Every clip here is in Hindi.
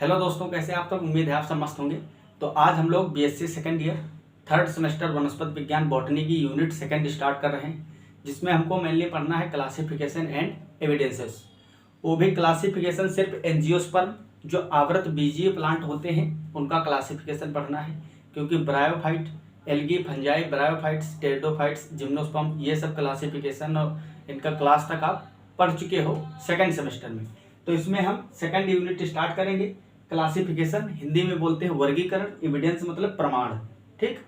हेलो दोस्तों, कैसे हैं आप? तक उम्मीद है आप सब मस्त होंगे। तो आज हम लोग BSc second year third semester वनस्पति विज्ञान बॉटनी की यूनिट सेकेंड स्टार्ट कर रहे हैं, जिसमें हमको मेनली पढ़ना है क्लासिफिकेशन एंड एविडेंसेस। वो भी क्लासिफिकेशन सिर्फ एंजियोस्पर्म जो आवृत बीजीय प्लांट होते हैं उनका क्लासिफिकेशन पढ़ना है, क्योंकि bryophyte, algae, fungi, bryophytes, pteridophytes, gymnosperm ये सब क्लासिफिकेशन और इनका क्लास तक आप पढ़ चुके हो सेकेंड सेमेस्टर में। तो इसमें हम सेकेंड यूनिट स्टार्ट करेंगे। क्लासिफिकेशन हिंदी में बोलते हैं वर्गीकरण, एविडेंस मतलब प्रमाण। ठीक,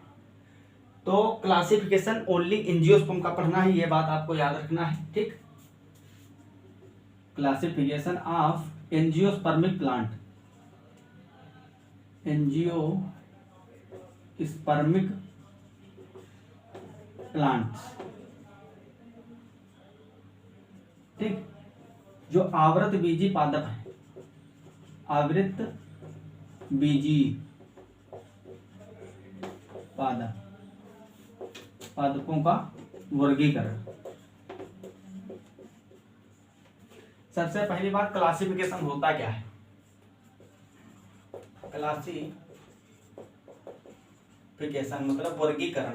तो क्लासिफिकेशन ओनली एंजियोस्पर्म का पढ़ना है, ये बात आपको याद रखना है। ठीक, classification of angiospermic plant, angiospermic plants. ठीक, जो आवृत बीजी पादप है, आवृत बीजी पादपों का वर्गीकरण। सबसे पहली बात, क्लासिफिकेशन होता क्या है? क्लासिफिकेशन मतलब वर्गीकरण।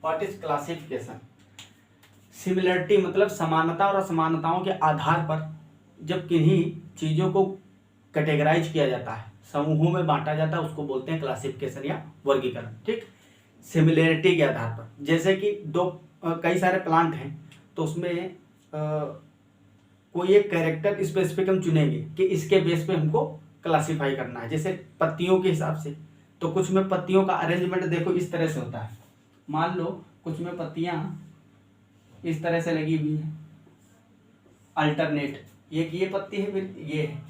What is classification? सिमिलरिटी मतलब समानता और असमानताओं के आधार पर जब किन्हीं चीजों को कैटेगराइज किया जाता है, समूहों में बांटा जाता है, उसको बोलते हैं क्लासिफिकेशन या वर्गीकरण। ठीक, सिमिलरिटी के आधार पर, जैसे कि कई सारे प्लांट हैं तो उसमें कोई एक कैरेक्टर स्पेसिफिक हम चुनेंगे कि इसके बेस पे हमको क्लासिफाई करना है। जैसे पत्तियों के हिसाब से, तो कुछ में पत्तियों का अरेंजमेंट देखो इस तरह से होता है। मान लो कुछ में पत्तियां इस तरह से लगी हुई है अल्टरनेट, ये पत्ती है, फिर ये है।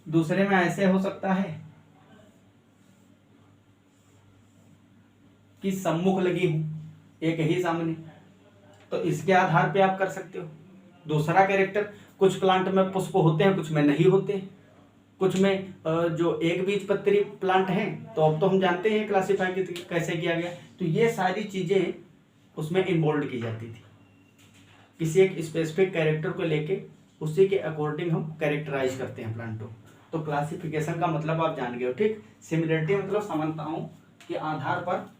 दूसरे में ऐसे हो सकता है कि सम्मुख लगी हूं, एक ही सामने, तो इसके आधार पे आप कर सकते हो। दूसरा कैरेक्टर, कुछ प्लांट में पुष्प होते हैं, कुछ में नहीं होते हैं, कुछ में जो एक बीज पत्री प्लांट हैं, तो अब तो हम जानते हैं क्लासिफाई कैसे किया गया। तो ये सारी चीजें उसमें इन्वॉल्व की जाती थी, किसी एक स्पेसिफिक कैरेक्टर को लेके उसी के अकॉर्डिंग हम कैरेक्टराइज करते हैं प्लांटों। तो क्लासिफिकेशन का मतलब आप जान गए हो। ठीक, सिमिलरिटी मतलब समानताओं के आधार पर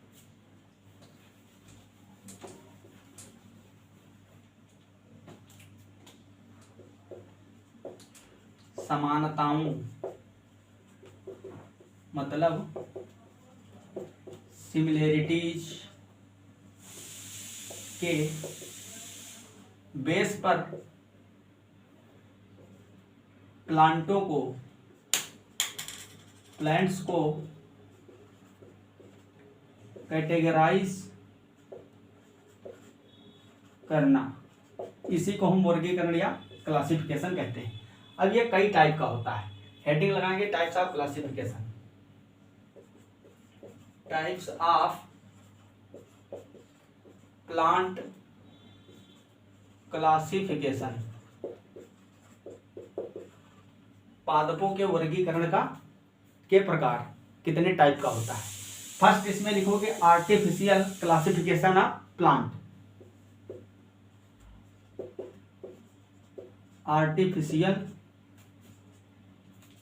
समानताओं मतलब सिमिलरिटीज के बेस पर प्लांट्स को कैटेगराइज करना, इसी को हम वर्गीकरण या क्लासिफिकेशन कहते हैं। अब ये कई टाइप का होता है, हेडिंग लगाएंगे types of classification. Types of plant classification, पादपों के वर्गीकरण के प्रकार कितने टाइप का होता है। फर्स्ट इसमें लिखोगे artificial classification of plant, artificial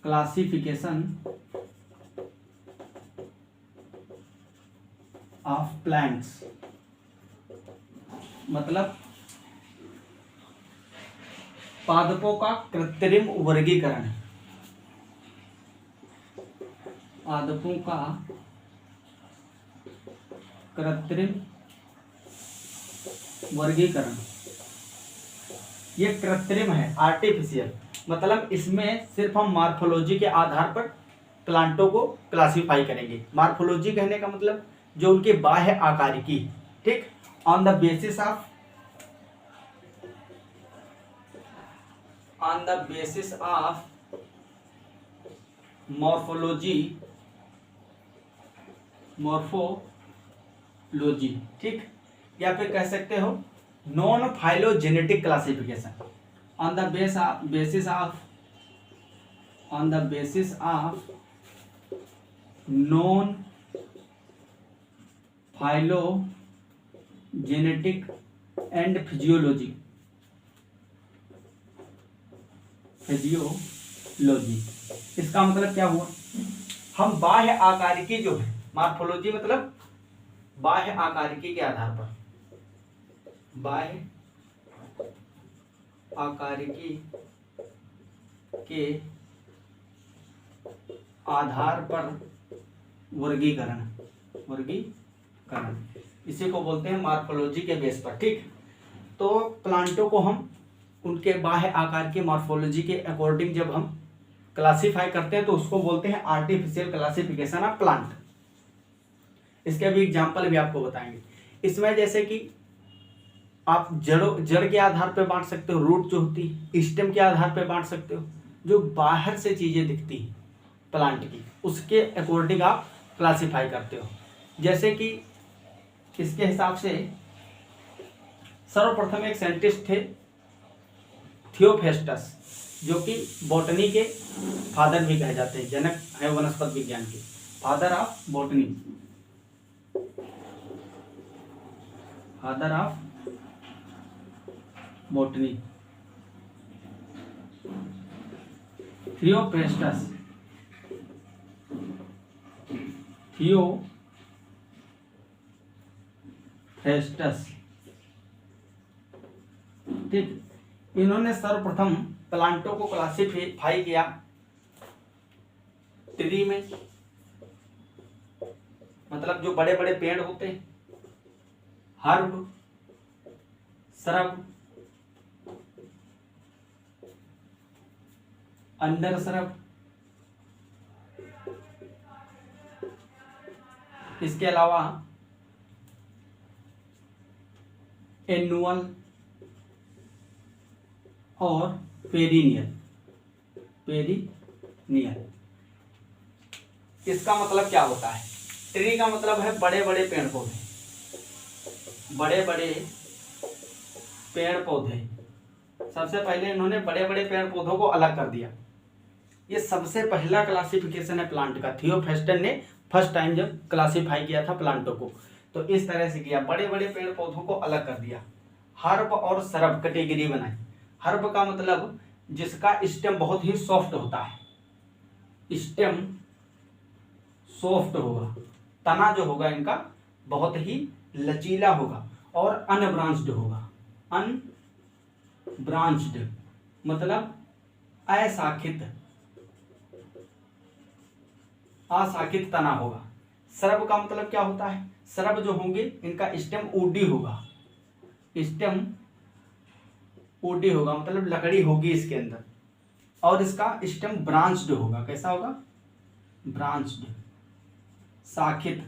classification of plants मतलब पादपों का कृत्रिम वर्गीकरण, पादपों का कृत्रिम वर्गीकरण। ये कृत्रिम है, आर्टिफिशियल, मतलब इसमें सिर्फ हम मार्फोलॉजी के आधार पर प्लांटों को क्लासिफाई करेंगे। मार्फोलॉजी कहने का मतलब जो उनके बाह्य आकारिकी। ठीक, on the basis of morphology. ठीक, या फिर कह सकते हो non phylogenetic classification, on the basis of non phylogenetic and physiology. इसका मतलब क्या हुआ, हम बाह्य आकारिकी जो है, मॉर्फोलॉजी मतलब बाह्य आकारिकी के आधार पर, बाह्य आकारिकी के आधार पर वर्गीकरण, इसी को बोलते हैं मॉर्फोलॉजी के बेस पर। ठीक, तो प्लांटों को हम उनके बाह्य आकार की मॉर्फोलॉजी के अकॉर्डिंग जब हम क्लासीफाई करते हैं तो उसको बोलते हैं आर्टिफिशियल क्लासिफिकेशन ऑफ प्लांट। इसके अभी एग्जाम्पल भी आपको बताएंगे। इसमें जैसे कि आप जड़ के आधार पर बांट सकते हो, रूट जो होती है, स्टेम के आधार पर बांट सकते हो, जो बाहर से चीजें दिखती हैं प्लांट की, उसके अकॉर्डिंग आप क्लासीफाई करते हो। जैसे कि इसके हिसाब से सर्वप्रथम एक साइंटिस्ट थे थियोफेस्टस, जो कि बॉटनी के फादर भी कहे जाते हैं, जनक है वनस्पति विज्ञान के, father of botany, father of botany, Theophrastus, ठीक। इन्होंने सर्वप्रथम प्लांटों को क्लासिफाई किया ट्री में, मतलब जो बड़े बड़े पेड़ होते हैं, हर्ब, श्रब, अंडर श्रब, इसके अलावा एनुअल और पेरिनियल। इसका मतलब क्या होता है, ट्री का मतलब है बड़े बड़े पेड़ पौधे, बड़े बड़े पेड़ पौधे। सबसे पहले इन्होंने बड़े बड़े पेड़ पौधों को अलग कर दिया। ये सबसे पहला क्लासिफिकेशन है प्लांट का। थियोफेस्टस ने फर्स्ट टाइम जब क्लासिफाई किया था प्लांटों को, तो इस तरह से किया, बड़े बड़े पेड़ पौधों को अलग कर दिया, हर्ब और श्रब कैटेगरी बनाई। हर्ब का मतलब जिसका स्टेम बहुत ही सॉफ्ट होता है, स्टेम सॉफ्ट होगा, तना जो होगा इनका बहुत ही लचीला होगा और अनब्रांच्ड होगा। अनब्रांच्ड मतलब अशाखित तना होगा। श्रब का मतलब क्या होता है, श्रब जो होंगे इनका स्टेम ऊडी होगा, स्टेम ऊडी होगा मतलब लकड़ी होगी इसके अंदर, और इसका स्टेम ब्रांच्ड होगा। कैसा होगा, ब्रांच्ड, शाखित।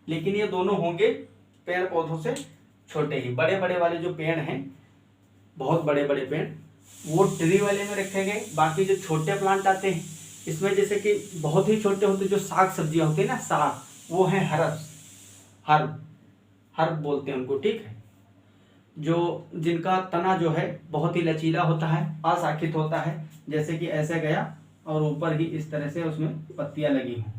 लेकिन ये दोनों होंगे पेड़ पौधों से छोटे ही। बड़े बड़े वाले जो पेड़ हैं, बहुत बड़े बड़े पेड़, वो ट्री वाले में रखे गए। बाकी जो छोटे प्लांट आते हैं इसमें, जैसे कि बहुत ही छोटे होते जो साग सब्जियां होती है ना, साग, वो है हर्ब बोलते हैं उनको। ठीक है, जो जिनका तना जो है बहुत ही लचीला होता है, अशाखित होता है, जैसे कि ऐसे गया और ऊपर ही इस तरह से उसमें पत्तियां लगी हों,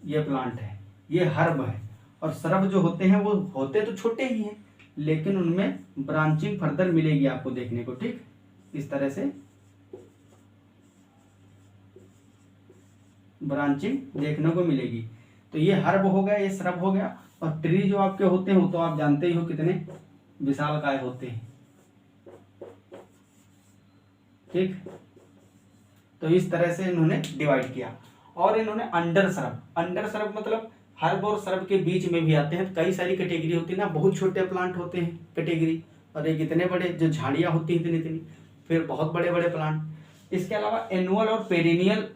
ये प्लांट है, ये हर्ब है। और श्रब जो होते हैं वो होते तो छोटे ही हैं, लेकिन उनमें ब्रांचिंग फर्दर मिलेगी आपको देखने को। ठीक, इस तरह से ब्रांचिंग देखने को मिलेगी। तो ये हर्ब हो गया, ये श्रब हो गया। और ट्री जो आपके होते हैं वो तो आप जानते ही हो कितने विशालकाय होते हैं। ठीक, तो इस तरह से इन्होंने डिवाइड किया। और इन्होंने अंडर श्रब मतलब हर्ब और श्रब के बीच में भी आते हैं। कई सारी कैटेगरी होती है ना, बहुत छोटे प्लांट होते हैं कैटेगरी, और एक इतने बड़े जो झाड़ियां होती हैं इतनी, फिर बहुत बड़े बड़े प्लांट। इसके अलावा एनुअल और पेरिनियल,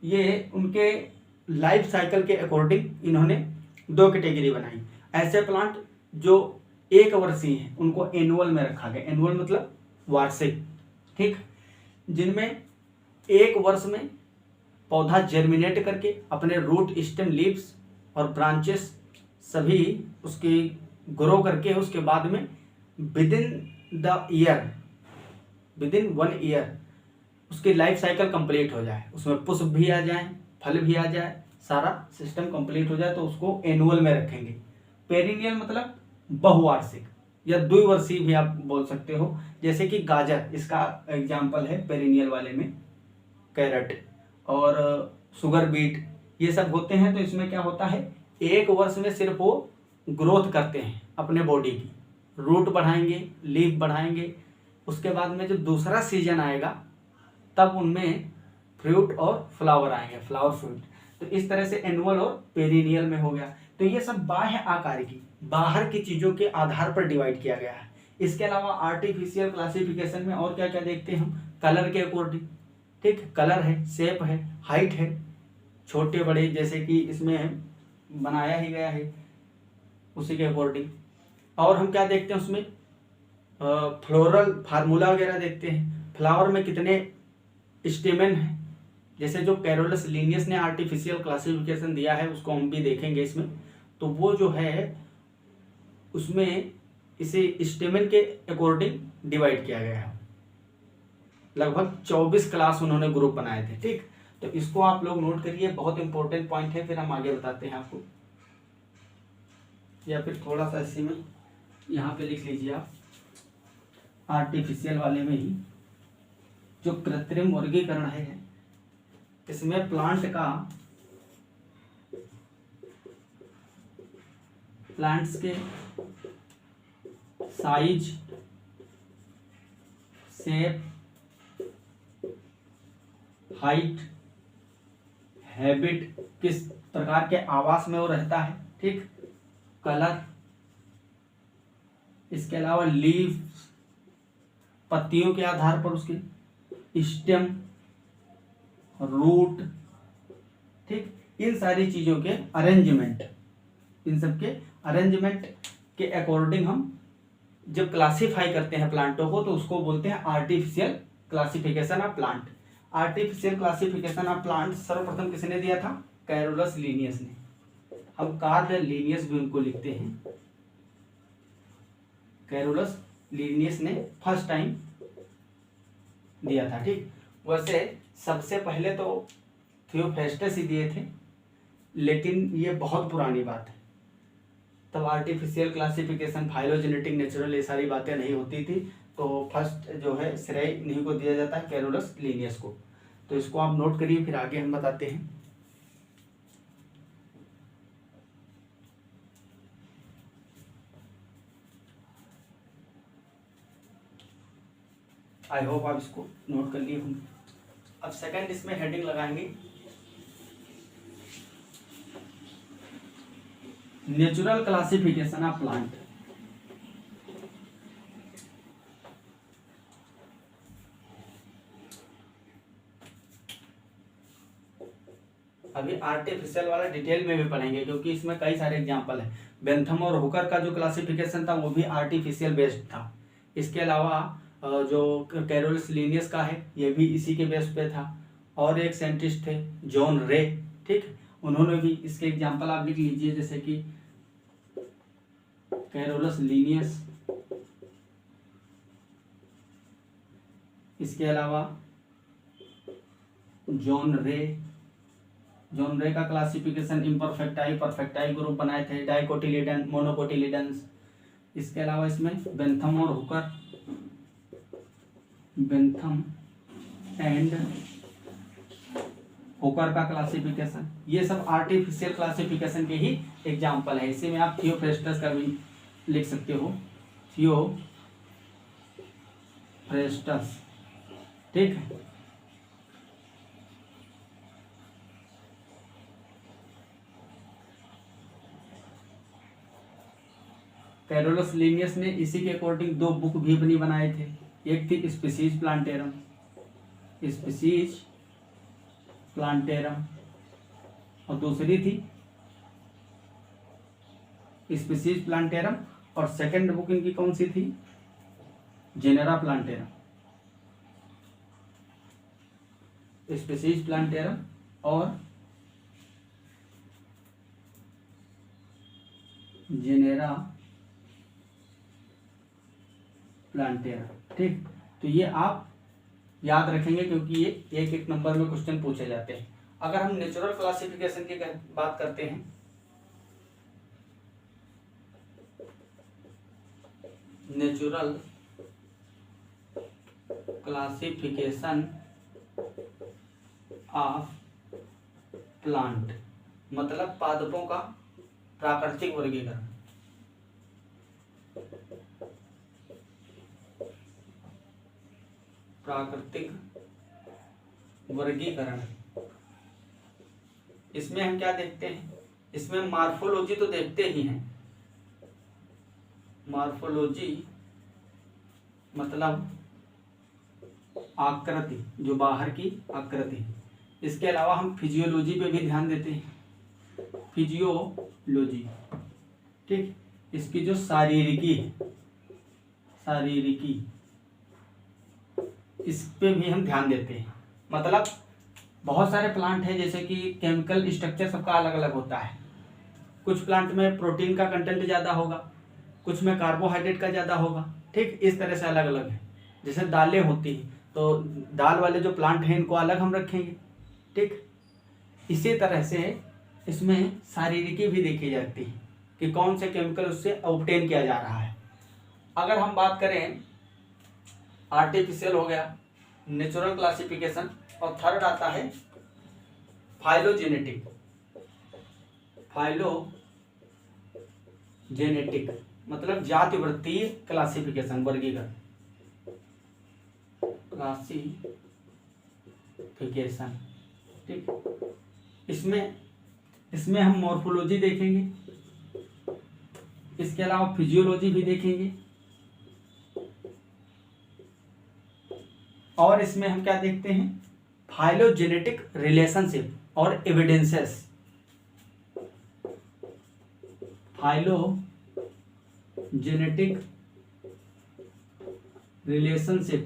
ये उनके लाइफ साइकिल के अकॉर्डिंग इन्होंने दो कैटेगरी बनाई। ऐसे प्लांट जो एक वर्षीय हैं उनको एनुअल में रखा गया। एनुअल मतलब वार्षिक। ठीक, जिनमें एक वर्ष में पौधा जर्मिनेट करके अपने रूट, स्टेम, लीव्स और ब्रांचेस सभी उसकी ग्रो करके उसके बाद में विदिन 1 ईयर उसकी लाइफ साइकिल कंप्लीट हो जाए, उसमें पुष्प भी आ जाए, फल भी आ जाए, सारा सिस्टम कंप्लीट हो जाए, तो उसको एनुअल में रखेंगे। पेरिनियल मतलब बहुवार्षिक, या द्विवर्षीय भी आप बोल सकते हो। जैसे कि गाजर, इसका एग्जाम्पल है पेरिनियल वाले में कैरेट और शुगर बीट, ये सब होते हैं। तो इसमें क्या होता है, एक वर्ष में सिर्फ वो ग्रोथ करते हैं अपने बॉडी की, रूट बढ़ाएंगे, लीफ बढ़ाएंगे। उसके बाद में जो दूसरा सीजन आएगा तब उनमें फ्रूट और फ्लावर आएंगे, फ्लावर फ्रूट। तो इस तरह से एनुअल और पेरिनियल में हो गया। तो ये सब बाह्य आकार की, बाहर की चीजों के आधार पर डिवाइड किया गया है। इसके अलावा आर्टिफिशियल क्लासिफिकेशन में और क्या क्या देखते हैं हम, कलर के अकॉर्डिंग, ठीक, कलर है, शेप है, हाइट है, छोटे बड़े जैसे कि इसमें बनाया ही गया है उसी के अकॉर्डिंग। और हम क्या देखते हैं उसमें, फ्लोरल फार्मूला वगैरह देखते हैं, फ्लावर में कितने स्टेमेन है। जैसे जो कैरोलस लीनियस ने आर्टिफिशियल क्लासिफिकेशन दिया है उसको हम भी देखेंगे इसमें। तो वो जो है उसमें इसे स्टेमेन के अकॉर्डिंग डिवाइड किया गया है। लगभग 24 क्लास उन्होंने ग्रुप बनाए थे, ठीक। तो इसको आप लोग नोट करिए, बहुत इंपॉर्टेंट पॉइंट है, फिर हम आगे बताते हैं आपको। या फिर थोड़ा सा इसी में यहाँ पे लिख लीजिए आप, आर्टिफिशियल वाले में ही जो कृत्रिम वर्गीकरण है, इसमें प्लांट्स के साइज, शेप, हाइट, हैबिट, किस प्रकार के आवास में वो रहता है, ठीक, कलर, इसके अलावा लीव्स, पत्तियों के आधार पर उसके स्टेम, रूट, ठीक, इन सारी चीजों के अरेंजमेंट, इन सब के अरेंजमेंट के अकॉर्डिंग हम जब क्लासिफाई करते हैं प्लांटों को तो उसको बोलते हैं artificial classification of plant. Artificial classification of plant सर्वप्रथम किसने दिया था, कैरोलस लीनियस ने। हम कार्ल लीनियस भी उनको लिखते हैं, कैरोलस लीनियस ने फर्स्ट टाइम दिया था, ठीक। वैसे सबसे पहले तो थियोफेस्टस ही दिए थे, लेकिन ये बहुत पुरानी बात है। तब आर्टिफिशियल क्लासिफिकेशन, फाइलोजेनेटिक, नेचुरल, ये सारी बातें नहीं होती थी। तो फर्स्ट जो है श्रेय इन्हीं को दिया जाता है, कैरोलस लीनियस को। तो इसको आप नोट करिए, फिर आगे हम बताते हैं। आई होप आप इसको नोट कर लिए होंगे। अब सेकंड इसमें हेडिंग लगाएंगे, नेचुरल क्लासिफिकेशन ऑफ प्लांट। अभी आर्टिफिशियल वाला डिटेल में भी पढ़ेंगे क्योंकि इसमें कई सारे एग्जांपल है। बेंथम और हुकर का जो क्लासिफिकेशन था वो भी आर्टिफिशियल बेस्ड था। इसके अलावा जो कैरोलस लीनियस का है ये भी इसी के बेस पे था। और एक साइंटिस्ट थे जॉन रे, ठीक, उन्होंने भी इसके एग्जांपल आप लिख लीजिए, जैसे कि कैरोलस लीनियस, इसके अलावा जॉन रे का क्लासिफिकेशन इम्परफेक्टाई, परफेक्टाई ग्रुप बनाए थे, डाइकोटिलिडन, मोनोकोटिलिडन्स। इसके अलावा इसमें बेंथम और हुकर, बेंथम एंड हुकर का क्लासिफिकेशन, ये सब आर्टिफिशियल क्लासिफिकेशन के ही एग्जाम्पल है। इसी में आप थियोफ्रेस्टस का भी लिख सकते हो, थियोफ्रेस्टस, ठीक है। कैरोलस लीनियस ने इसी के अकॉर्डिंग दो बुक भी अपनी बनाए थे। एक थी स्पीसीज प्लांटेरम, स्पीसीज प्लांटेरम, और दूसरी थी स्पीसीज प्लांटेरम, और सेकंड बुक इनकी कौन सी थी, जेनेरा प्लांटेरम। स्पीसीज प्लांटेरम और जेनेरा प्लांटेरम, ठीक। तो ये आप याद रखेंगे क्योंकि ये एक एक नंबर में क्वेश्चन पूछे जाते हैं। अगर हम नेचुरल क्लासिफिकेशन की बात करते हैं नेचुरल क्लासिफिकेशन ऑफ प्लांट, मतलब पादपों का प्राकृतिक वर्गीकरण। प्राकृतिक वर्गीकरण, इसमें हम क्या देखते हैं, इसमें मॉर्फोलॉजी तो देखते ही हैं। मॉर्फोलॉजी मतलब आकृति, जो बाहर की आकृति। इसके अलावा हम फिजियोलॉजी पे भी ध्यान देते हैं, फिजियोलॉजी, ठीक। इसकी जो शारीरिकी है, शारीरिकी, इस पे भी हम ध्यान देते हैं। मतलब बहुत सारे प्लांट हैं, जैसे कि केमिकल स्ट्रक्चर सबका अलग अलग होता है। कुछ प्लांट में प्रोटीन का कंटेंट ज़्यादा होगा, कुछ में कार्बोहाइड्रेट का ज़्यादा होगा, ठीक। इस तरह से अलग अलग है। जैसे दालें होती हैं, तो दाल वाले जो प्लांट हैं इनको अलग हम रखेंगे, ठीक। इसी तरह से इसमें शारीरिकी भी देखी जाती है कि कौन से केमिकल उससे ऑब्टेन किया जा रहा है। अगर हम बात करें, आर्टिफिशियल हो गया, नेचुरल क्लासिफिकेशन, और थर्ड आता है फाइलोजेनेटिक। फाइलोजेनेटिक मतलब जातिवृत्तीय क्लासिफिकेशन, वर्गीकरण, क्लासिफिकेशन, ठीक। इसमें हम मॉर्फोलॉजी देखेंगे, इसके अलावा फिजियोलॉजी भी देखेंगे, और इसमें हम क्या देखते हैं, फाइलोजेनेटिक रिलेशनशिप और evidences. Phylogenetic relationship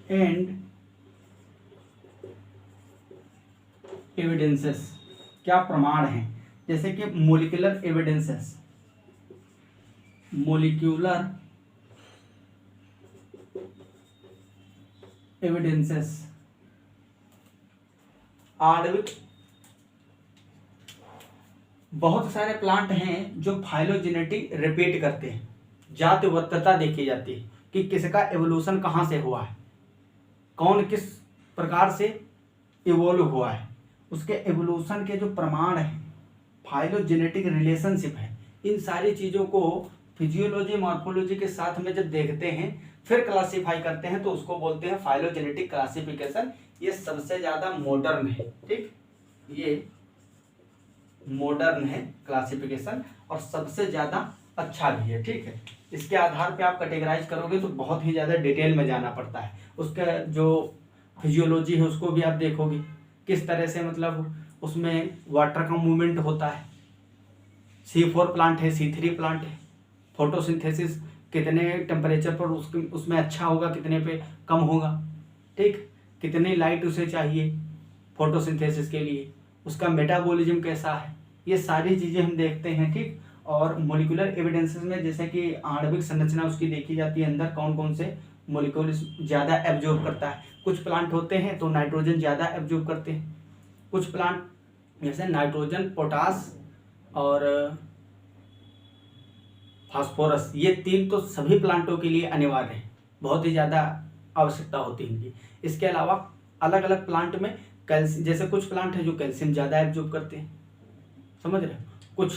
and evidences, क्या प्रमाण हैं। जैसे कि मोलिकुलर एविडेंसेस, मोलिक्यूलर एविडेंसेस, आणविक। बहुत सारे प्लांट हैं जो फाइलोजेनेटिक रिपीट करते हैं, जातिवत्तता देखी जाती है कि किसका एवोल्यूशन कहाँ से हुआ है, कौन किस प्रकार से इवोल्व हुआ है, उसके एवोल्यूशन के जो प्रमाण हैं, फाइलोजेनेटिक रिलेशनशिप है। इन सारी चीज़ों को फिजियोलॉजी, मॉर्फोलॉजी के साथ में जब देखते हैं, फिर क्लासीफाई करते हैं, तो उसको बोलते हैं फाइलोजेनेटिक क्लासिफिकेशन। ये सबसे ज़्यादा मॉडर्न है, ठीक। ये मॉडर्न है क्लासिफिकेशन, और सबसे ज़्यादा अच्छा भी है, ठीक है। इसके आधार पे आप कैटेगराइज करोगे तो बहुत ही ज़्यादा डिटेल में जाना पड़ता है। उसका जो फिजियोलॉजी है उसको भी आप देखोगे किस तरह से, मतलब उसमें वाटर का मूवमेंट होता है। C4 प्लांट है, C3 प्लांट है, फोटोसिंथेसिस कितने टेम्परेचर पर उसमें अच्छा होगा, कितने पे कम होगा, ठीक। कितनी लाइट उसे चाहिए फोटोसिंथेसिस के लिए, उसका मेटाबॉलिज्म कैसा है, ये सारी चीज़ें हम देखते हैं, ठीक। और मोलिकुलर एविडेंसेस में जैसे कि आणविक संरचना उसकी देखी जाती है, अंदर कौन कौन से मोलिक्यूल ज़्यादा एब्जॉर्ब करता है। कुछ प्लांट होते हैं तो नाइट्रोजन ज़्यादा एब्जॉर्ब करते हैं, कुछ प्लांट जैसे नाइट्रोजन, पोटास और फास्फोरस, ये तीन तो सभी प्लांटों के लिए अनिवार्य है, बहुत ही ज़्यादा आवश्यकता होती है इनकी। इसके अलावा अलग अलग प्लांट में कैल्शियम, जैसे कुछ प्लांट है जो कैल्शियम ज़्यादा एब्जॉर्ब करते हैं, समझ रहे हो, कुछ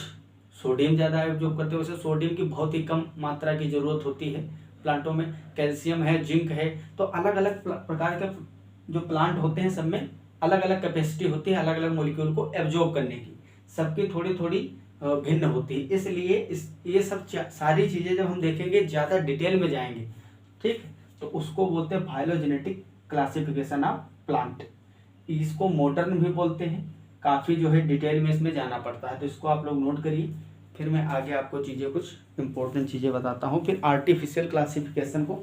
सोडियम ज़्यादा एब्जॉर्ब करते हैं। वैसे सोडियम की बहुत ही कम मात्रा की ज़रूरत होती है प्लांटों में, कैल्शियम है, जिंक है। तो अलग अलग प्रकार के जो प्लांट होते हैं, सब में अलग अलग कैपेसिटी होती है अलग अलग मॉलिक्यूल को एब्जॉर्ब करने की, सबकी थोड़ी थोड़ी भिन्न होती है। इसलिए ये सब सारी चीज़ें जब हम देखेंगे, ज़्यादा डिटेल में जाएंगे, ठीक, तो उसको बोलते हैं फाइलोजेनेटिक क्लासिफिकेशन ऑफ प्लांट। इसको मॉडर्न भी बोलते हैं, काफ़ी जो है डिटेल में इसमें जाना पड़ता है, तो इसको आप लोग नोट करिए। फिर मैं आगे आपको चीज़ें, कुछ इंपॉर्टेंट चीज़ें बताता हूँ, फिर आर्टिफिशियल क्लासिफिकेशन को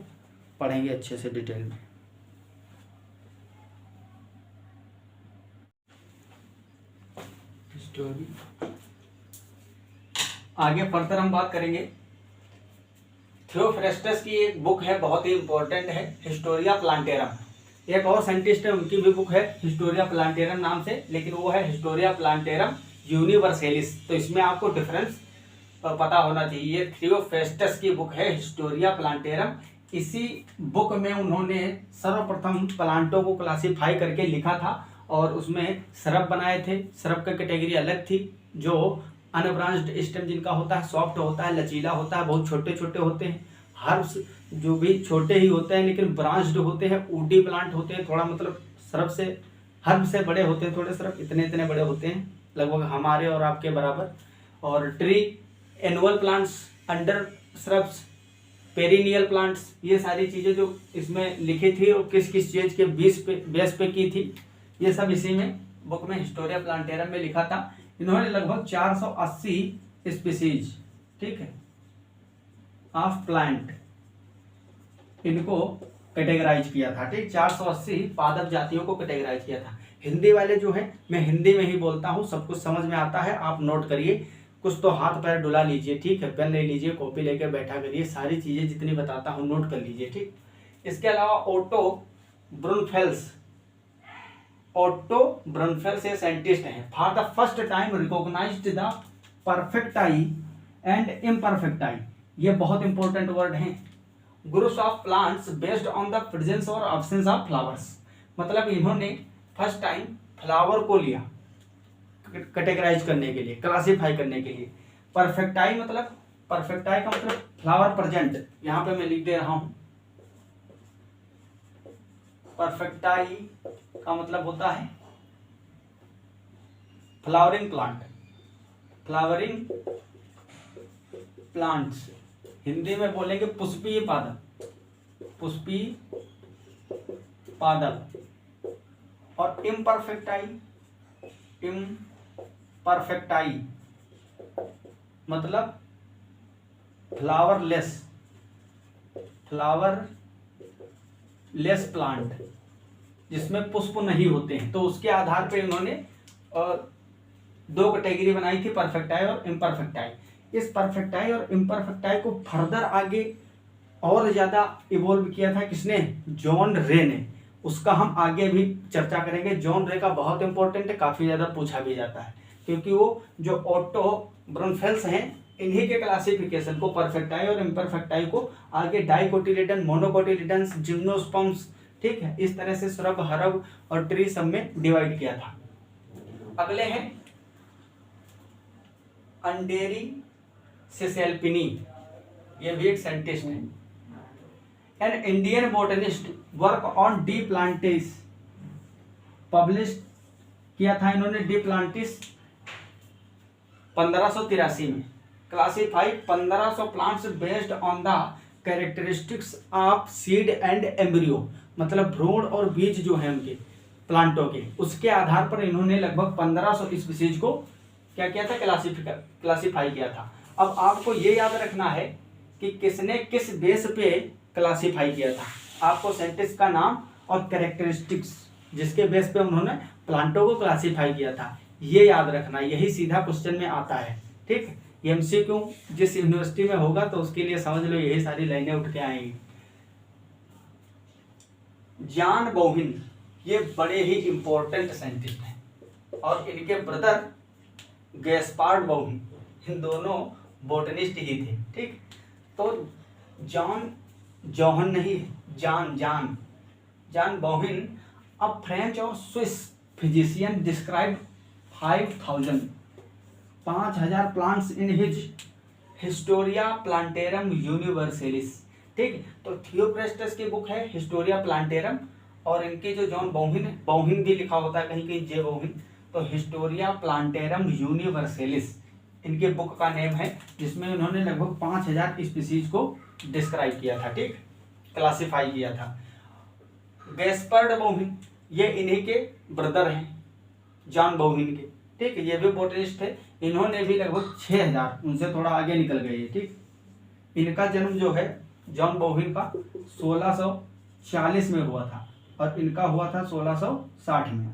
पढ़ेंगे अच्छे से डिटेल में। स्टोरी आगे फर्दर हम बात करेंगे। थियोफ्रेस्टस की एक बुक है, बहुत ही इंपॉर्टेंट है, हिस्टोरिया प्लांटेरम। एक और साइंटिस्ट है, उनकी भी बुक है हिस्टोरिया प्लांटेरम नाम से, लेकिन वो है हिस्टोरिया प्लांटेरम यूनिवर्सैलिस। तो इसमें आपको डिफरेंस पता होना चाहिए। ये थियोफेस्टस की बुक है हिस्टोरिया प्लांटेरम। इसी बुक में उन्होंने सर्वप्रथम प्लांटों को क्लासिफाई करके लिखा था और उसमें श्रब बनाए थे। श्रब का कैटेगरी अलग थी, जो अनब्रांच्ड स्टेम जिनका होता है, सॉफ्ट होता है, लचीला होता है, बहुत छोटे छोटे होते हैं। हर्ब्स जो भी छोटे ही होते हैं लेकिन ब्रांच्ड होते हैं, ऊडी प्लांट होते हैं, थोड़ा मतलब श्रब से हर्ब से बड़े होते हैं, थोड़े श्रब इतने इतने बड़े होते हैं, लगभग हमारे और आपके बराबर। और tree annual plants, under shrubs, perennial plants, ये सारी चीज़ें जो इसमें लिखी थी और किस किस चीज़ के बेस पे की थी, ये सब इसी में बुक में हिस्टोरिया प्लांटेरम में लिखा था। इन्होंने लगभग 480 स्पीसीज, ठीक है, ऑफ प्लांट इनको कैटेगराइज किया था, ठीक, 480 पादप जातियों को कैटेगराइज किया था। हिंदी वाले जो है, मैं हिंदी में ही बोलता हूँ, सब कुछ समझ में आता है, आप नोट करिए, कुछ तो हाथ पैर डुला लीजिए, ठीक है, पेन ले लीजिए, कॉपी लेकर बैठा करिए, सारी चीज़ें जितनी बताता हूँ नोट कर लीजिए, ठीक। इसके अलावा ओटो ब्रुनफेल्स ये साइंटिस्ट हैं। For the first time recognised the perfectae and imperfectae, ये बहुत इंपॉर्टेंट वर्ड हैं। Groups of plants based on the presence और अब्सेंस ऑफ फ्लावर्स, मतलब इन्होंने फर्स्ट टाइम फ्लावर को लिया कैटेगराइज करने के लिए, क्लासिफाई करने के लिए। परफेक्टाई का मतलब फ्लावर प्रेजेंट, यहाँ पे मैं लिख दे रहा हूं। परफेक्टाई का मतलब होता है फ्लावरिंग प्लांट्स, हिंदी में बोलेंगे पुष्पीय पादप। और इम्परफेक्टाई मतलब फ्लावरलेस प्लांट, जिसमें पुष्प नहीं होते हैं। तो उसके आधार पर इन्होंने दो कैटेगरी बनाई थी, परफेक्टाई और इम्परफेक्टाई। इस परफेक्टाई और इम्परफेक्टाई को फर्दर आगे और ज़्यादा इवोल्व किया था किसने? जॉन रे ने। उसका हम आगे भी चर्चा करेंगे। जॉन रे का बहुत इंपॉर्टेंट है, काफ़ी ज़्यादा पूछा भी जाता है, क्योंकि वो जो ओटो ब्रुनफेल्स हैं, इन्हीं के क्लासिफिकेशन को, परफेक्टाई और इम्परफेक्टाई को आगे डाइकोटिलेडन, मोनोकोटिलेडन्स, जिम्नोस्पर्म्स, ठीक है, इस तरह से श्रब, हरब और ट्री सब में डिवाइड किया था। अगले हैं अंडेरी सिसेल्पिनी, ये भी एक साइंटिस्ट है। An Indian botanist work on De Plantis, publish किया था इन्होंने डी प्लांटिस 1583 में। Classify 1500 plants based on the characteristics of seed and embryo, मतलब भ्रूण और बीज जो है उनके प्लांटों के, उसके आधार पर इन्होंने लगभग 1500 स्पीसीज को क्या किया था? क्लासिफाई किया था। अब आपको ये याद रखना है कि किसने किस बेस पे क्लासिफाई किया था। आपको साइंटिस्ट का नाम और कैरेक्टरिस्टिक्स जिसके बेस पे उन्होंने प्लांटों को क्लासिफाई किया था, ये याद रखना, यही सीधा क्वेश्चन में आता है, ठीक। एमसीक्यू जिस यूनिवर्सिटी में होगा तो उसके लिए समझ लो यही सारी लाइनें उठ के आएंगी। जॉन बोहिन, ये बड़े ही इंपॉर्टेंट साइंटिस्ट हैं और इनके ब्रदर गैस्पार्ड बोहिन, इन दोनों बोटनिस्ट ही थे, ठीक। तो जॉन बोहिन अ फ्रेंच और Swiss physician describe 5,000 plants in his Historia Plantarum Universalis, ठीक। तो थियोफ्रेस्टस की बुक है हिस्टोरिया प्लांटेरम, और इनके जो जॉन बोहिन है, बोहिन भी लिखा होता है कहीं कहीं जे बोहिन, तो हिस्टोरिया प्लांटेरम यूनिवर्सलिस इनके बुक का नेम है, जिसमें उन्होंने लगभग 5,000 स्पीसीज को डिस्क्राइब किया था, ठीक, क्लासिफाई किया था। गैस्पर्ड बोहिन, ये इन्हीं के ब्रदर हैं जॉन बोहिन के, ठीक, ये भी बोटनिस्ट थे। इन्होंने भी लगभग 6,000, उनसे थोड़ा आगे निकल गए, ठीक। इनका जन्म जो है जॉन बोहिन का 1640 में हुआ था और इनका हुआ था 1660 में,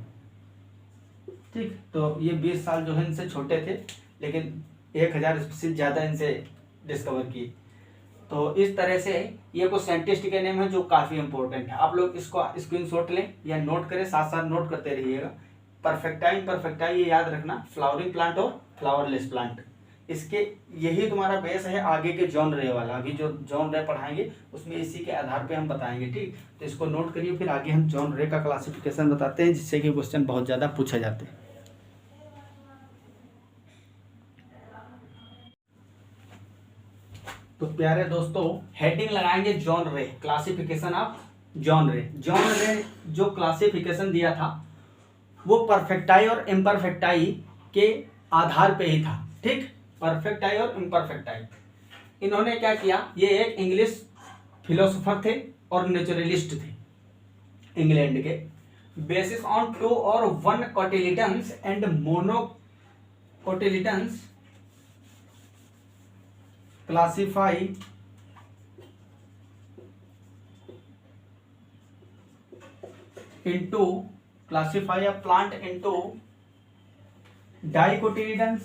ठीक। तो ये 20 साल जो है इनसे छोटे थे, लेकिन 1000 स्पीसीज ज़्यादा इनसे डिस्कवर किए। तो इस तरह से ये कुछ साइंटिस्ट के नेम है जो काफ़ी इंपॉर्टेंट है। आप लोग इसको स्क्रीनशॉट लें या नोट करें, साथ साथ नोट करते रहिएगा। परफेक्टाई, इम्परफेक्टाई ये याद रखना, फ्लावरिंग प्लांट और फ्लावरलेस प्लांट, इसके यही तुम्हारा बेस है आगे के जॉन रे वाला। अभी जो जॉन रे पढ़ाएंगे उसमें इसी के आधार पे हम बताएंगे, ठीक। तो इसको नोट करिए, फिर आगे हम जॉन रे का क्लासिफिकेशन बताते हैं, जिससे कि क्वेश्चन बहुत ज़्यादा पूछे जाते हैं। तो प्यारे दोस्तों, हेडिंग लगाएंगे जॉन रे, क्लासिफिकेशन ऑफ जॉन रे। जॉन रे जो क्लासिफिकेशन दिया था वो परफेक्टाई और इम्परफेक्टाई के आधार पे ही था, ठीक। परफेक्टाई और इम्परफेक्टाई, इन्होंने क्या किया, ये एक इंग्लिश फिलोसोफर थे और नेचुरलिस्ट थे इंग्लैंड के। बेसिस ऑन 2 और 1 cotyledons and mono cotyledons classify a plant into dicotyledons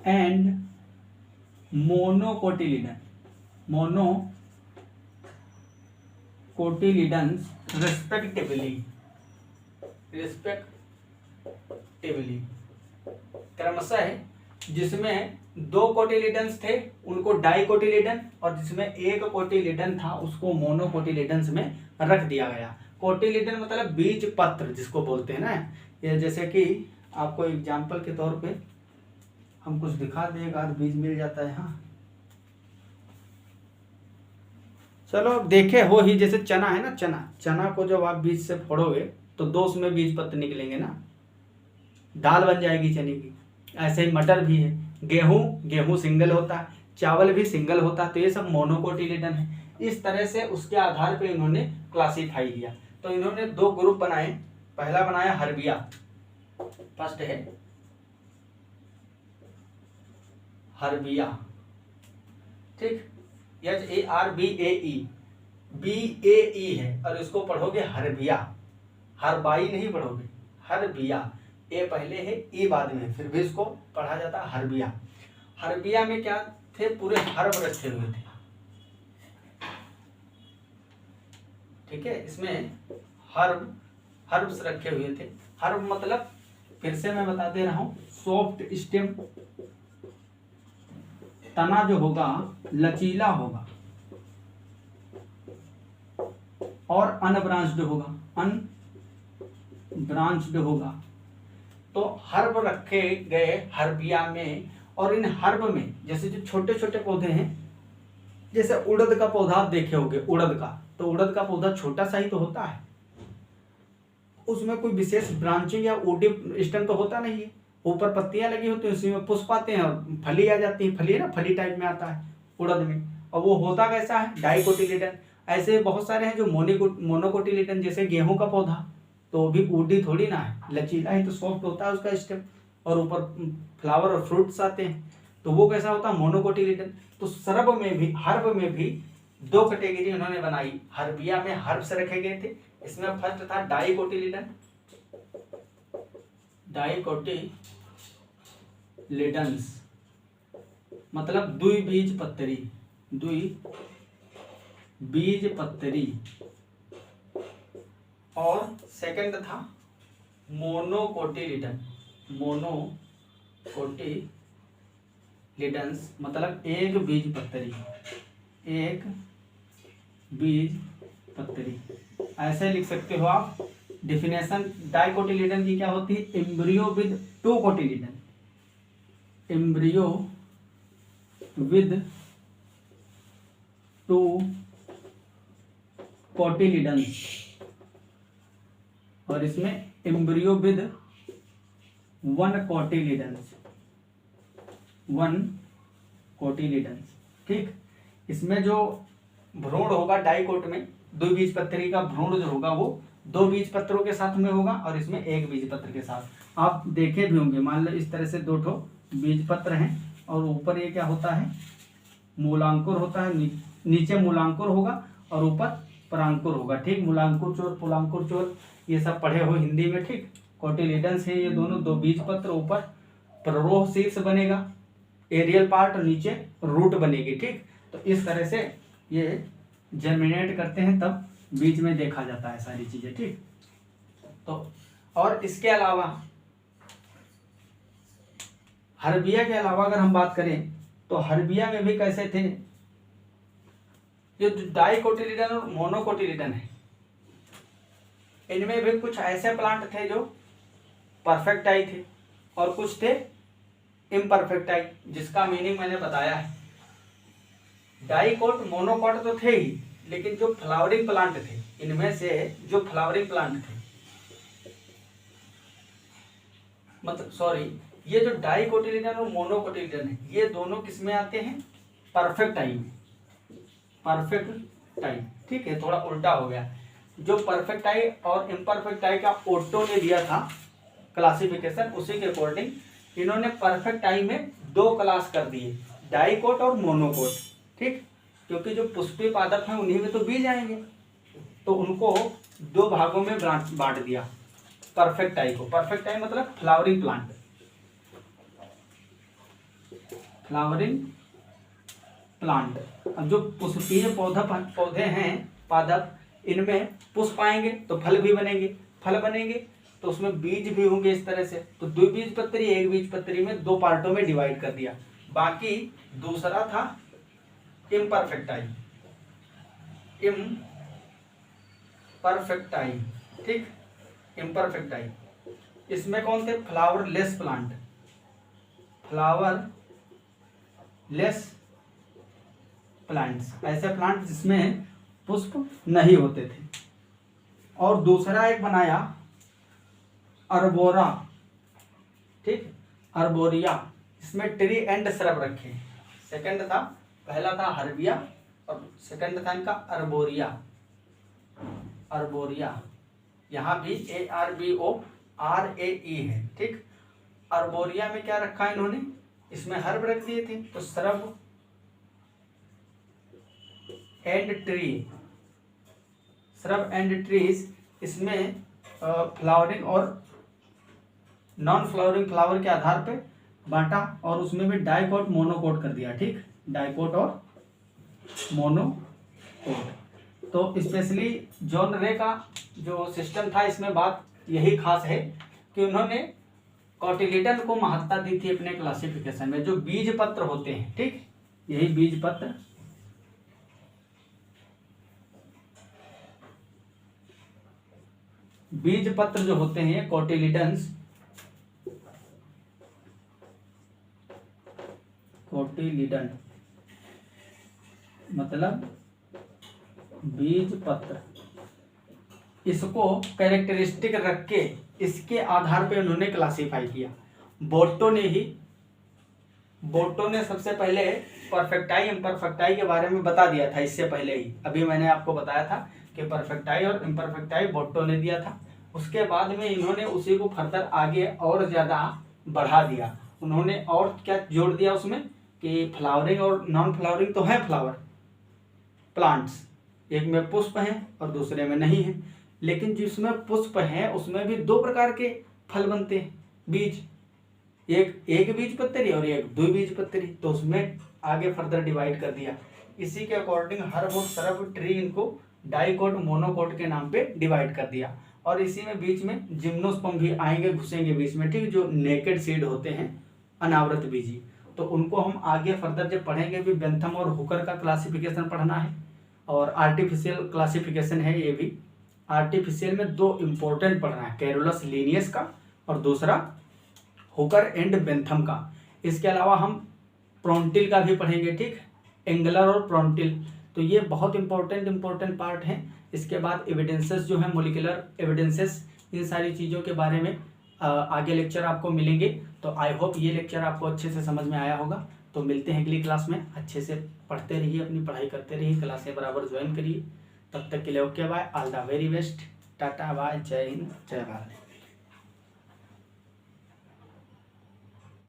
and monocotyledons respectively क्रमशः, जिसमें 2 कोटिलिडन्स थे उनको डाइकोटिलिडन, और जिसमें 1 कोटिलिडन था उसको मोनोकोटिलिडन्स में रख दिया गया। कोटिलिडन मतलब बीज पत्र जिसको बोलते हैं ना, ये जैसे कि आपको एग्जांपल के तौर पे हम कुछ दिखा देगा, बीज मिल जाता है। हाँ चलो देखे हो ही, जैसे चना है ना, चना को जब आप बीज से फोड़ोगे तो 2 उसमें बीज पत्र निकलेंगे ना, दाल बन जाएगी चने की। ऐसे ही मटर भी है, गेहूं सिंगल होता है, चावल भी सिंगल होता है, तो ये सब मोनोकोटिलिडन है। इस तरह से उसके आधार पे इन्होंने क्लासीफाई किया। तो इन्होंने 2 ग्रुप बनाए। पहला बनाया हर्बिया, फर्स्ट है हर्बिया, ठीक, HARBAE है, और इसको पढ़ोगे हर्बिया, हरबाई नहीं पढ़ोगे, हर्बिया। ए पहले है, ई बाद में, फिर भी इसको पढ़ा जाता है हर्बिया। हर्बिया में क्या थे, पूरे हर्ब रखे हुए थे, ठीक है। इसमें हर्ब्स रखे हुए थे। हर्ब मतलब, फिर से मैं बता दे रहा हूं, सॉफ्ट स्टेम, तना जो होगा लचीला होगा और अनब्रांच्ड होगा। तो हर्ब रखे गए हर्बिया में, और इन हर्ब में जैसे जो छोटे छोटे पौधे हैं, जैसे उड़द का पौधा आप देखे होंगे, तो उड़द का पौधा छोटा सा ही तो होता है, उसमें कोई विशेष ब्रांचिंग या ऊडी स्टेम तो होता नहीं है। ऊपर पत्तियां लगी होती है, उसी में पुष्प आते हैं और फली आ जाती है, फली ना, फली टाइप में आता है उड़द में। और वो होता कैसा है, डाइकोटिलिडन। ऐसे बहुत सारे हैं जो मोनोकोटिलिडन, जैसे गेहूं का पौधा, तो भी ऊडी थोड़ी ना है, लचीला ही तो, सॉफ्ट होता है उसका स्टेम, और ऊपर फ्लावर और फ्रूट्स आते हैं, तो वो कैसा होता है, मोनोकोटिलिडन। तो हर्ब में भी 2 कैटेगरी उन्होंने बनाई। हर्बिया में हर्ब्स रखे गए थे, इसमें फर्स्ट था डाइकोटिलिडन्स मतलब द्विबीजपत्री, और सेकंड था मोनोकोटिलिडन्स मतलब एक बीजपत्री। ऐसे लिख सकते हो आप। डिफिनेशन डाइकोटिलिडन की क्या होती है, embryo with 2 cotyledon, embryo with 2 cotyledons, और इसमें एम्ब्रियो विद 1 कोटिलिडन्स, ठीक। इसमें जो भ्रूण होगा डाइकोट में, द्विबीजपत्री का भ्रूण जो होगा वो 2 बीजपत्रों के साथ में होगा, और इसमें 1 बीजपत्र के साथ। आप देखे भी होंगे, मान लो इस तरह से 2 ठो बीजपत्र हैं, और ऊपर ये क्या होता है, मूलांकुर होता है, नीचे मूलांकुर होगा और ऊपर परांकुर होगा, ठीक। मूलांकुर चोर, पुलांकुर चोर, ये सब पढ़े हो हिंदी में, ठीक। कोटिलिडन्स है ये दोनों, 2 बीजपत्र, ऊपर प्ररोह शीर्ष बनेगा, एरियल पार्ट, और नीचे रूट बनेगी, ठीक। तो इस तरह से ये जर्मिनेट करते हैं, तब बीज में देखा जाता है सारी चीजें, ठीक। तो और इसके अलावा हर्बिया के अलावा अगर हम बात करें तो हर्बिया में भी कैसे थे, जो डाइकोटिलीडन और मोनोकोटिलीडन है, इनमें भी कुछ ऐसे प्लांट थे जो परफेक्टाई थे और कुछ थे इम्परफेक्टाई, जिसका मीनिंग मैंने बताया है। डाइकोट मोनोकोट तो थे ही, लेकिन जो फ्लावरिंग प्लांट थे, इनमें से जो फ्लावरिंग प्लांट थे, मतलब सॉरी, ये जो डाइकोटिलीडन और मोनोकोटिलीडन है, ये दोनों किस में आते हैं, परफेक्टाई में, परफेक्टाई। ठीक है, थोड़ा उल्टा हो गया। जो परफेक्टाई और इम्परफेक्टाई का ओटो ने दिया था क्लासिफिकेशन, उसी के अकॉर्डिंग इन्होंने परफेक्टाई में 2 क्लास कर दिए, डाइकोट और मोनोकोट। ठीक, क्योंकि जो पुष्पीय पादप हैं उन्हीं में तो बीज आएंगे, तो उनको 2 भागों में बांट दिया परफेक्टाई को। परफेक्टाई मतलब फ्लावरिंग प्लांट, फ्लावरिंग प्लांट। अब जो पुष्पीय पौधे हैं पादप, इनमें पुष्प आएंगे तो फल भी बनेंगे, फल बनेंगे तो उसमें बीज भी होंगे इस तरह से। तो द्विबीजपत्री, एक बीजपत्री में 2 पार्टों में डिवाइड कर दिया। बाकी दूसरा था इम्परफेक्टाई, इम्परफेक्टाई। ठीक, इम्परफेक्टाई, इसमें कौन थे, फ्लावरलेस प्लांट, फ्लावरलेस प्लांट्स, ऐसे प्लांट जिसमें पुष्प नहीं होते थे। और दूसरा एक बनाया अर्बोरा, ठीक, अर्बोरिया, इसमें ट्री एंड श्रब रखे। सेकंड था, पहला था हर्बिया और सेकंड था इनका अर्बोरिया, अर्बोरिया। यहाँ भी ARBORAE है। ठीक, अर्बोरिया में क्या रखा है इन्होंने, इसमें हर्ब रख दिए थे, तो shrub and tree, shrub and trees, इसमें फ्लावरिंग और नॉन फ्लावरिंग फ्लावर के आधार पे बांटा और उसमें भी डाइकोट मोनोकोट कर दिया। ठीक, डाइकोट और मोनोकोट। तो स्पेशली जॉन रे का जो सिस्टम था, इसमें बात यही खास है कि उन्होंने कोटिलीडन को महत्ता दी थी अपने क्लासिफिकेशन में। जो बीज पत्र होते हैं, ठीक, यही बीज पत्र, बीज पत्र जो होते हैं कोटिलीडन्स, कोटिलीडन मतलब बीज पत्र, इसको कैरेक्टरिस्टिक रख के इसके आधार पे उन्होंने क्लासिफाई किया। बोटो ने सबसे पहले परफेक्टाई इम्परफेक्टाई के बारे में बता दिया था, इससे पहले ही अभी मैंने आपको बताया था कि परफेक्टाई और इम्परफेक्टाई बोटो ने दिया था। उसके बाद में इन्होंने उसी को फर्दर आगे और ज़्यादा बढ़ा दिया। उन्होंने और क्या जोड़ दिया उसमें कि फ्लावरिंग और नॉन फ्लावरिंग तो है फ्लावर प्लांट्स, एक में पुष्प हैं और दूसरे में नहीं है, लेकिन जिसमें पुष्प है उसमें भी 2 प्रकार के फल बनते हैं, बीज, एक बीजपत्री और एक द्विबीजपत्री। तो उसमें आगे फर्दर डिवाइड कर दिया। इसी के अकॉर्डिंग हर्ब और श्रब ट्री इनको डाइकोट मोनोकोट के नाम पे डिवाइड कर दिया। और इसी में बीच में जिम्नोस्पर्म भी आएंगे, घुसेंगे बीच में, ठीक, जो नेकेड सीड होते हैं, अनावृत बीजी। तो उनको हम आगे फर्दर जब पढ़ेंगे भी बेंथम और हुकर का क्लासिफिकेशन पढ़ना है और आर्टिफिशियल क्लासिफिकेशन है। ये भी आर्टिफिशियल में 2 इंपॉर्टेंट पढ़ना है, कैरोलस लीनियस का और दूसरा हुकर एंड बेंथम का। इसके अलावा हम प्रोन्टिल का भी पढ़ेंगे, ठीक, एंगलर और प्रोन्टिल। तो ये बहुत इंपॉर्टेंट पार्ट हैं। इसके बाद एविडेंसेस जो है, मोलिकुलर एविडेंसेस, इन सारी चीज़ों के बारे में आगे लेक्चर आपको मिलेंगे। तो आई होप ये लेक्चर आपको अच्छे से समझ में आया होगा। तो मिलते हैं अगली क्लास में। अच्छे से पढ़ते रहिए, अपनी पढ़ाई करते रहिए, क्लासें बराबर ज्वाइन करिए। तब तक के लिए okay bye, all the very best, tata bye, जय हिंद, जय भारत।